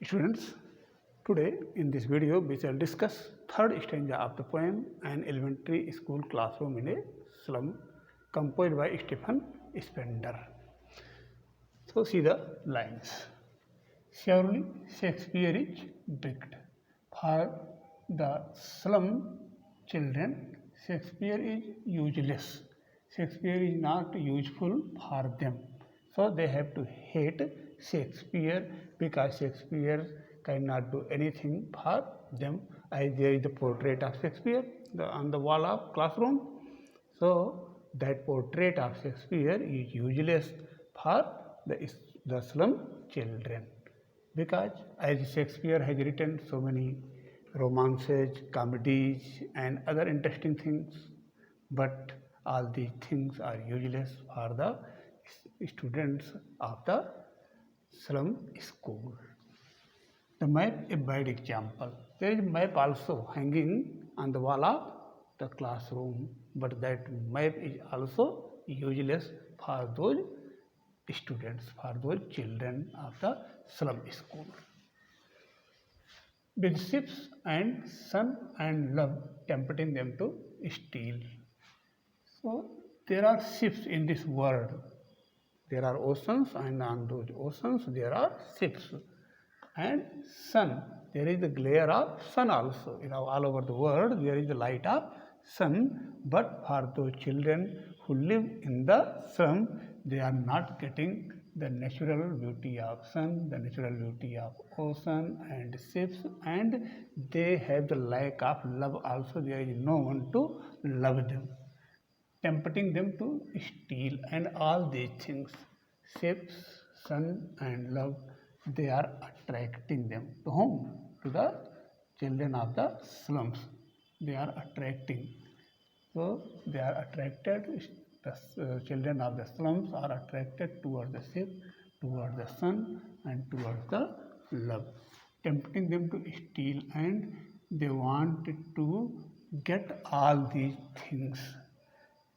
Students, today in this video we shall discuss third stanza of the poem An Elementary School Classroom in a Slum, composed by Stephen Spender. So see the lines. Surely Shakespeare is bricked. For the slum children, Shakespeare is useless. Shakespeare is not useful for them. So they have to hate Shakespeare because Shakespeare cannot do anything for them, as there is the portrait of Shakespeare on the wall of classroom. So that portrait of Shakespeare is useless for the slum children, because as Shakespeare has written so many romances, comedies and other interesting things, but all these things are useless for the students of the slum school. The map a bad example. There is a map also hanging on the wall of the classroom, but that map is also useless for those students, for those children of the slum school. With ships and sun and love tempting them to steal. So there are ships in this world. There are oceans, and on those oceans there are ships. And sun, there is the glare of sun also. All over the world there is the light of sun, but for those children who live in the slum, they are not getting the natural beauty of sun, the natural beauty of ocean and ships, and they have the lack of love also. There is no one to love them, tempting them to steal, and all these things, ships, sun and love, they are attracting them to whom? To the children of the slums. They are attracting. So they are attracted, the children of the slums are attracted towards the ship, towards the sun and towards the love, tempting them to steal, and they want to get all these things.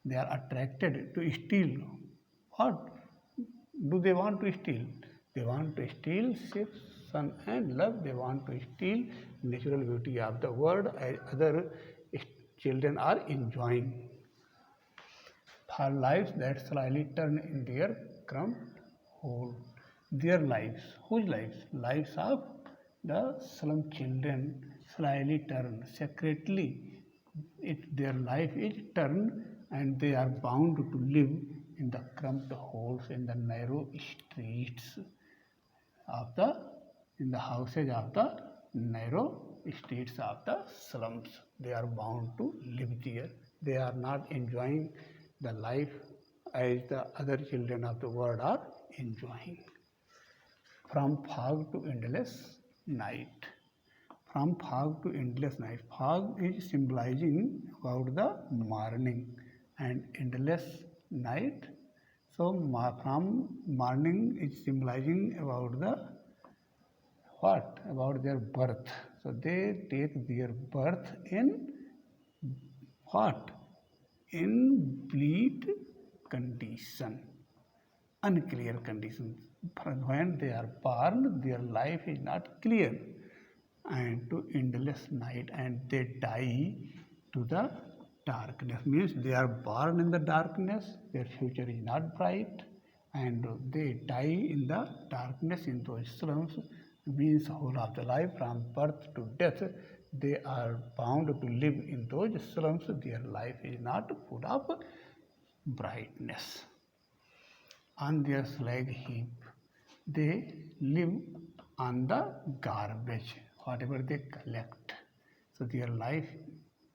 They are attracted to steal. What do they want to steal? They want to steal ships, sun and love. They want to steal natural beauty of the world as other children are enjoying. For lives that slyly turn in their crumb hole. Their lives. Whose lives? Lives of the slum children slyly turn. Secretly, their life is turned, and they are bound to live in the cramped holes, in the narrow streets of in the houses of the narrow streets of the slums. They are bound to live there. They are not enjoying the life as the other children of the world are enjoying. From fog to endless night. From fog to endless night. Fog is symbolizing about the morning, and endless night. So from morning is symbolizing about the what? About their birth. So they take their birth in what? In bleak condition, unclear conditions. When they are born, their life is not clear, and to endless night, and they die to the darkness. Means they are born in the darkness, their future is not bright, and they die in the darkness in those slums. Means whole of the life from birth to death, they are bound to live in those slums. Their life is not full of brightness. On their slag heap, they live on the garbage, whatever they collect. So their life,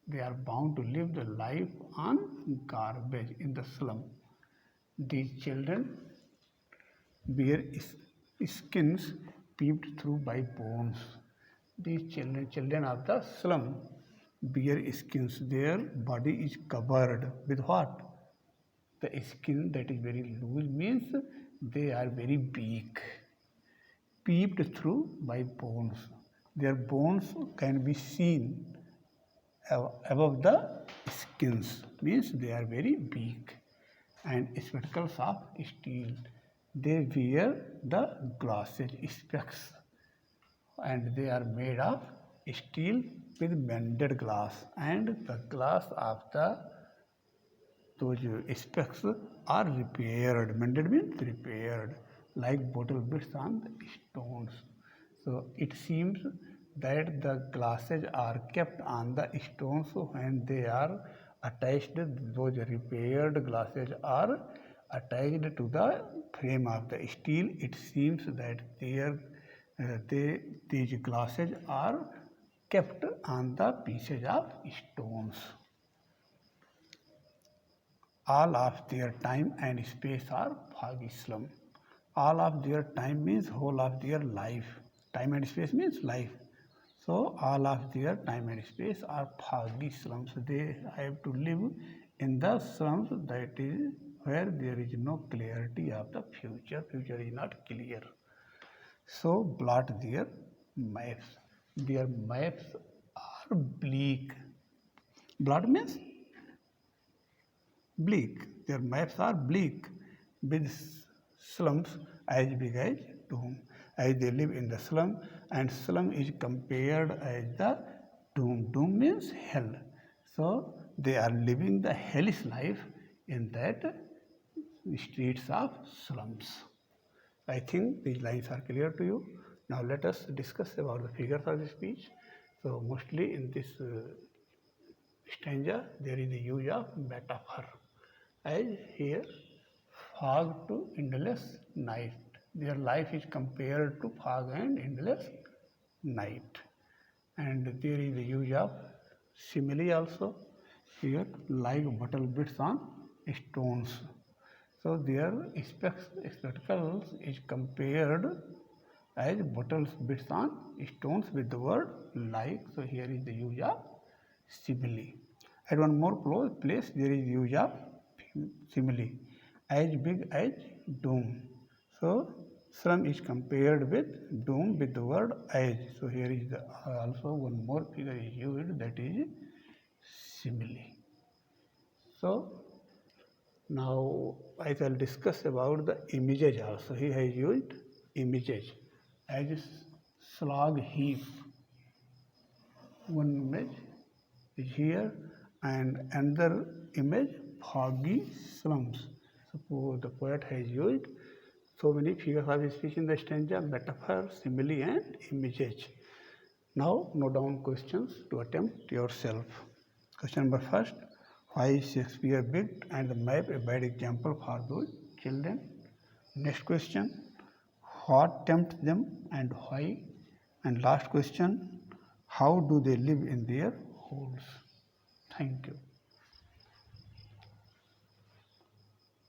they are bound to live the life on garbage in the slum. These children bear skins peeped through by bones. These children of the slum, bear skins. Their body is covered with what? The skin that is very loose, means they are very big, peeped through by bones. Their bones can be seen above the skins, means they are very big, and spectacles of steel. They wear the glasses, specs and they are made of steel with mended glass, and the glass of those specs are repaired. Mended means repaired, like bottle bits on the stones. So it seems that the glasses are kept on the stones when they are attached. Those repaired glasses are attached to the frame of the steel. It seems that these glasses are kept on the pieces of stones. All of their time and space are foggy slum. All of their time means whole of their life. Time and space means life. So all of their time and space are foggy slums. They have to live in the slums, that is where there is no clarity of the future. Future is not clear. So blot their maps. Their maps are bleak. Blot means bleak. Their maps are bleak, with slums as big as Doom. As they live in the slum, and slum is compared as the Doom. Doom means hell. So they are living the hellish life in that streets of slums. I think these lines are clear to you. Now let us discuss about the figures of the speech. So mostly in this stanza there is the use of metaphor. As here, fog to endless night. Their life is compared to fog and endless night. And there is the use of simile also. Here, like bottle bits on stones. So their spectacles is compared as bottles bits on stones with the word like. So here is the use of simile. At one more place there is use of simile. As big as doom. So slum is compared with doom with the word as. So here is also one more figure is used, that is simile. So now I shall discuss about the images also. He has used images as slag heap. One image is here and another image foggy slums. Suppose the poet has used so many figures of speech in the stanza: metaphor, simile and images. Now note down questions to attempt yourself. Question number first: why is Shakespeare big and the map a bad example for those children? Next question: what tempts them and why? And last question: how do they live in their holes? Thank you.